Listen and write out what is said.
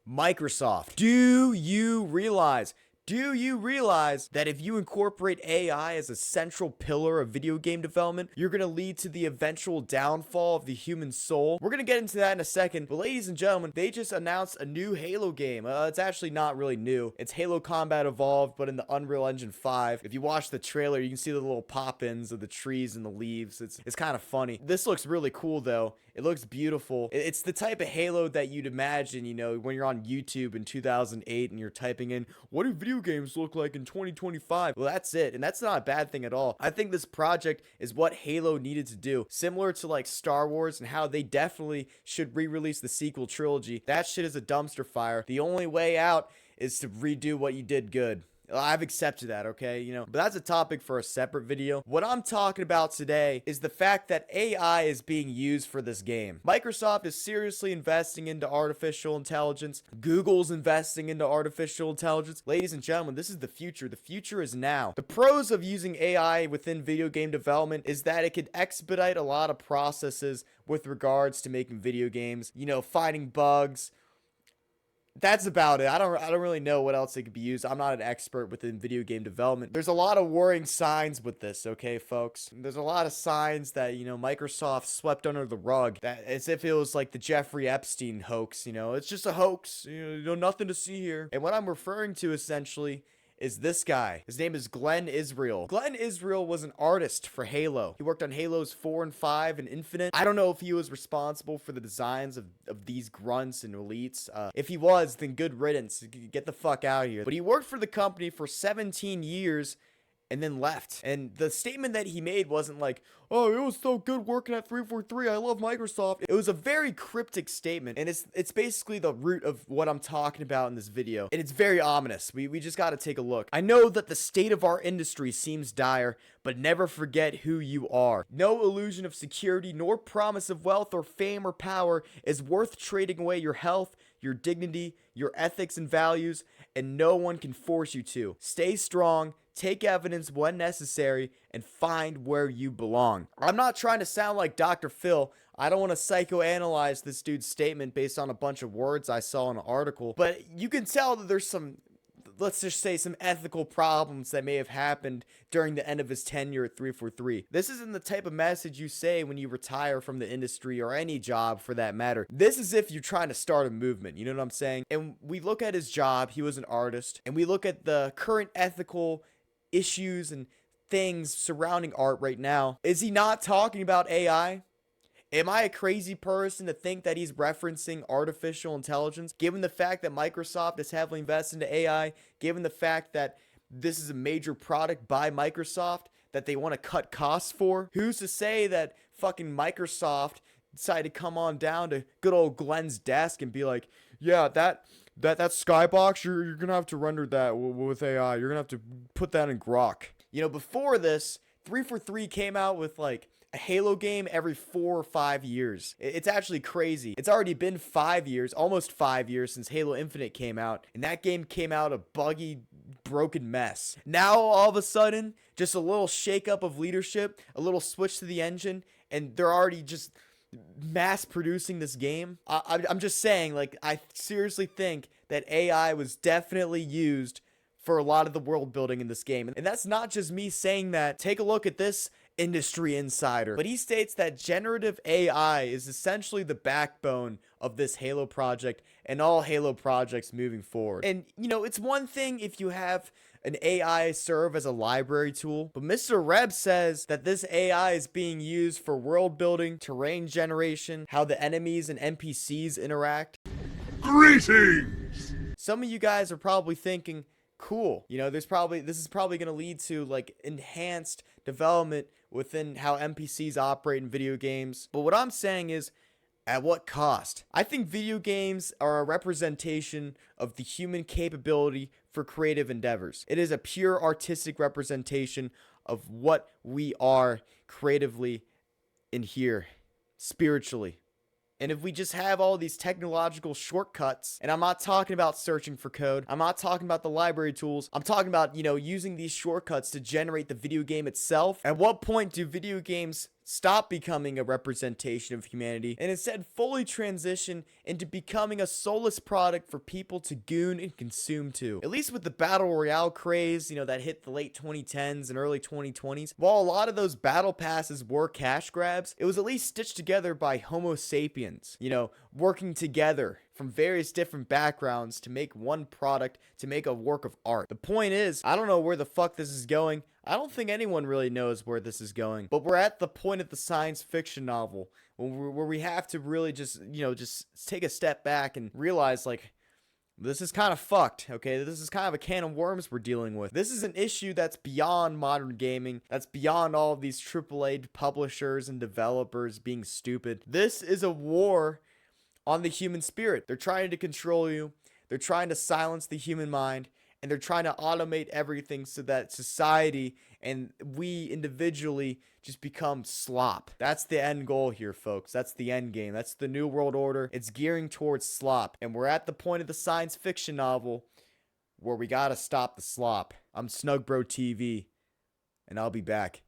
Microsoft. Do you realize that if you incorporate AI as a central pillar of video game development, you're going to lead to the eventual downfall of the human soul? We're going to get into that in a second, but ladies and gentlemen, they just announced a new Halo game. It's actually not really new. It's Halo Combat Evolved, but in the Unreal Engine 5. If you watch the trailer, you can see the little pop-ins of the trees and the leaves. It's kind of funny. This looks really cool, though. It looks beautiful. It's the type of Halo that you'd imagine, you know, when you're on YouTube in 2008 and you're typing in, what do video games look like in 2025? Well, that's it, and that's not a bad thing at all. I think this project is what Halo needed to do, similar to like Star Wars and how they definitely should re-release the sequel trilogy. That shit is a dumpster fire. The only way out is to redo what you did good. I've accepted that, okay, but that's a topic for a separate video. What I'm talking about today is the fact that AI is being used for this game. Microsoft is seriously investing into artificial intelligence. Google's investing into artificial intelligence. Ladies and gentlemen, this is the future. The future is now. The pros of using AI within video game development is that it could expedite a lot of processes with regards to making video games, finding bugs. That's about it. I don't really know what else it could be used. I'm not an expert within video game development. There's a lot of worrying signs with this, okay, folks? There's a lot of signs that, Microsoft swept under the rug. That as if it was like the Jeffrey Epstein hoax, it's just a hoax. Nothing to see here. And what I'm referring to essentially is this guy. His name is Glenn Israel. Glenn Israel was an artist for Halo. He worked on Halos 4 and 5 and Infinite. I don't know if he was responsible for the designs of these grunts and elites. If he was, then good riddance. Get the fuck out of here. But he worked for the company for 17 years and then left. And the statement that he made wasn't like, oh, it was so good working at 343. I love Microsoft. It was a very cryptic statement. And it's basically the root of what I'm talking about in this video. And it's very ominous. We just got to take a look. I know that the state of our industry seems dire, but never forget who you are. No illusion of security, nor promise of wealth or fame or power is worth trading away your health, your dignity, your ethics and values, and no one can force you to. Stay strong, take evidence when necessary, and find where you belong. I'm not trying to sound like Dr. Phil. I don't want to psychoanalyze this dude's statement based on a bunch of words I saw in an article, but you can tell that there's some, let's just say, some ethical problems that may have happened during the end of his tenure at 343. This isn't the type of message you say when you retire from the industry or any job for that matter. This is if you're trying to start a movement, you know what I'm saying? And we look at his job, he was an artist, and we look at the current ethical issues and things surrounding art right now. Is he not talking about AI? Am I a crazy person to think that he's referencing artificial intelligence, given the fact that Microsoft is heavily invested into AI, given the fact that this is a major product by Microsoft that they want to cut costs for? Who's to say that fucking Microsoft decided to come on down to good old Glenn's desk and be like, yeah, that skybox, you're gonna have to render that with AI. You're gonna have to put that in Grok. Before this, 343 came out with like a Halo game every 4 or 5 years. It's actually crazy. It's already been 5 years, almost 5 years since Halo Infinite came out, and that game came out a buggy, broken mess. Now, all of a sudden, just a little shakeup of leadership, a little switch to the engine, and they're already just mass producing this game. I'm just saying, like, I seriously think that AI was definitely used for a lot of the world building in this game. And that's not just me saying that. Take a look at this industry insider. But he states that generative AI is essentially the backbone of this Halo project and all Halo projects moving forward. And, it's one thing if you have an AI serve as a library tool, but Mr. Reb says that this AI is being used for world building, terrain generation, how the enemies and NPCs interact. Greetings! Some of you guys are probably thinking, cool, this is probably going to lead to like enhanced development within how NPCs operate in video games. But what I'm saying is, at what cost? I think video games are a representation of the human capability for creative endeavors. It is a pure artistic representation of what we are creatively in here, spiritually. And if we just have all these technological shortcuts, and I'm not talking about searching for code, I'm not talking about the library tools, I'm talking about, using these shortcuts to generate the video game itself. At what point do video games stop becoming a representation of humanity and instead fully transition into becoming a soulless product for people to goon and consume to. At least with the battle royale craze, that hit the late 2010s and early 2020s, while a lot of those battle passes were cash grabs, it was at least stitched together by Homo sapiens, working together from various different backgrounds to make one product, to make a work of art. The point is, I don't know where the fuck this is going. I don't think anyone really knows where this is going. But we're at the point of the science fiction novel where we have to really just take a step back and realize, like, this is kind of fucked, okay? This is kind of a can of worms we're dealing with. This is an issue that's beyond modern gaming, that's beyond all of these AAA publishers and developers being stupid. This is a war on the human spirit. They're trying to control you. They're trying to silence the human mind. And they're trying to automate everything so that society and we individually just become slop. That's the end goal here, folks. That's the end game. That's the new world order. It's gearing towards slop. And we're at the point of the science fiction novel where we gotta stop the slop. I'm Snugbro TV, and I'll be back.